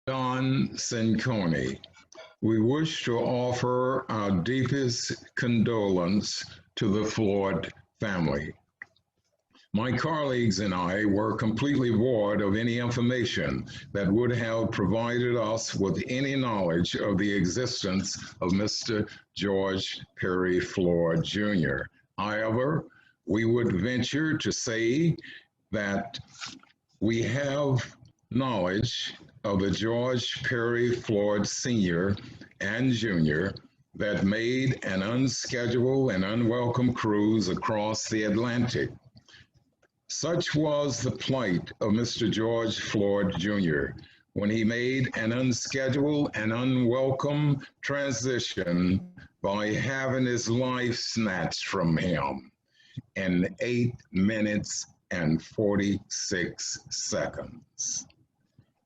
Don Cinconi. We wish to offer our deepest condolence to the Floyd family. My colleagues and I were completely void of any information that would have provided us with any knowledge of the existence of Mr. George Perry Floyd Jr. However, we would venture to say that we have knowledge of the George Perry Floyd Sr. and Jr. that made an unscheduled and unwelcome cruise across the Atlantic. Such was the plight of Mr. George Floyd Jr. when he made an unscheduled and unwelcome transition by having his life snatched from him in 8 minutes and 46 seconds.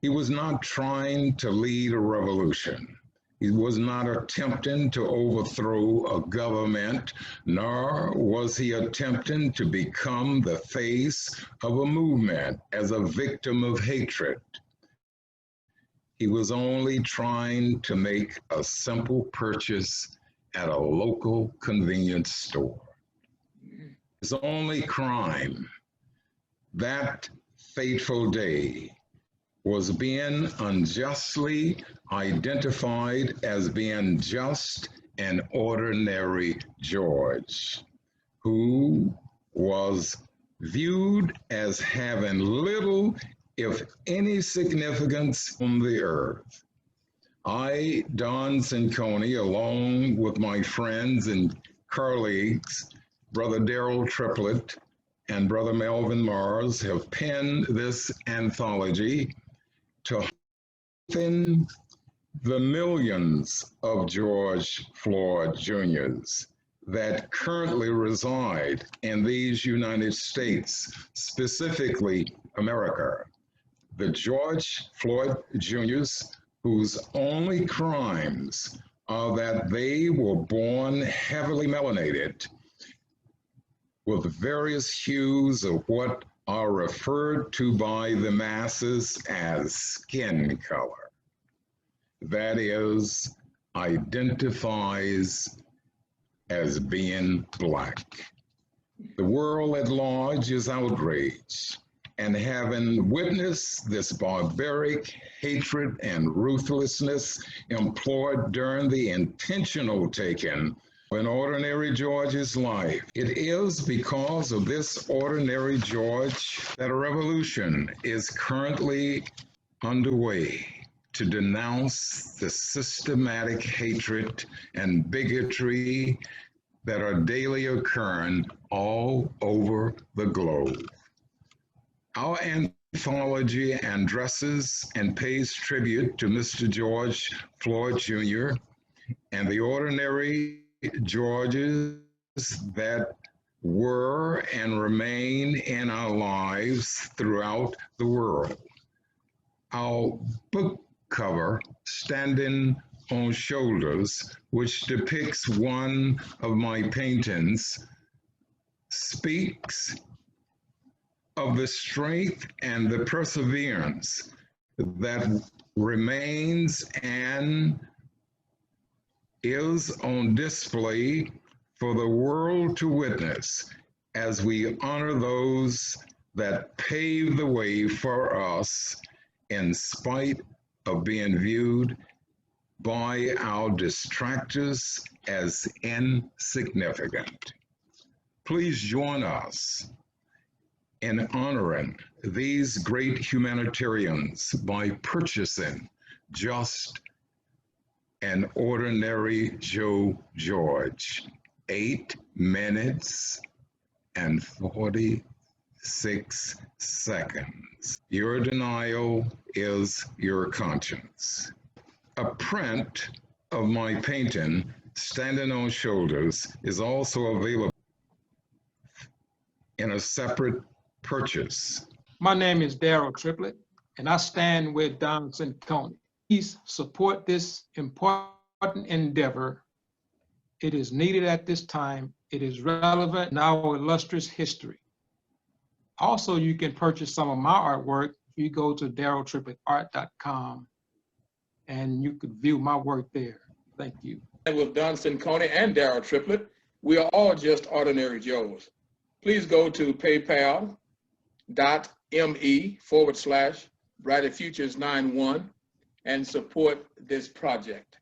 He was not trying to lead a revolution. He was not attempting to overthrow a government, nor was he attempting to become the face of a movement as a victim of hatred. He was only trying to make a simple purchase at a local convenience store. His only crime that fateful day was being unjustly identified as being just an ordinary George, who was viewed as having little, if any, significance on the earth. I, Don Cinconi, along with my friends and colleagues, Brother Daryl Triplett and Brother Melvin Mars, have penned this anthology to heighten the millions of George Floyd Jr.'s that currently reside in these United States, specifically America. The George Floyd Jr.'s whose only crimes are that they were born heavily melanated with various hues of what are referred to by the masses as skin color. That is, identifies as being Black. The world at large is outraged, and having witnessed this barbaric hatred and ruthlessness employed during the intentional taking of an ordinary George's life, it is because of this ordinary George that a revolution is currently underway to denounce the systematic hatred and bigotry that are daily occurring all over the globe. Our anthology addresses and pays tribute to Mr. George Floyd Jr. and the ordinary Georges that were and remain in our lives throughout the world. Our book cover, Standing on Shoulders, which depicts one of my paintings, speaks of the strength and the perseverance that remains and is on display for the world to witness as we honor those that pave the way for us in spite of being viewed by our distractors as insignificant. Please join us in honoring these great humanitarians by purchasing just an ordinary Joe George, 8 minutes and 46 seconds. Your denial is your conscience. A print of my painting, Standing on Shoulders, is also available in a separate purchase. My name is Daryl Triplett, and I stand with Don Cinconi. Please support this important endeavor. It is needed at this time. It is relevant in our illustrious history. Also, you can purchase some of my artwork if you go to daryltriplettart.com and you could view my work there. Thank you. And with Don Cincone and Darrell Triplett, we are all just ordinary Joes. Please go to paypal.me/BrighterFutures91 and support this project.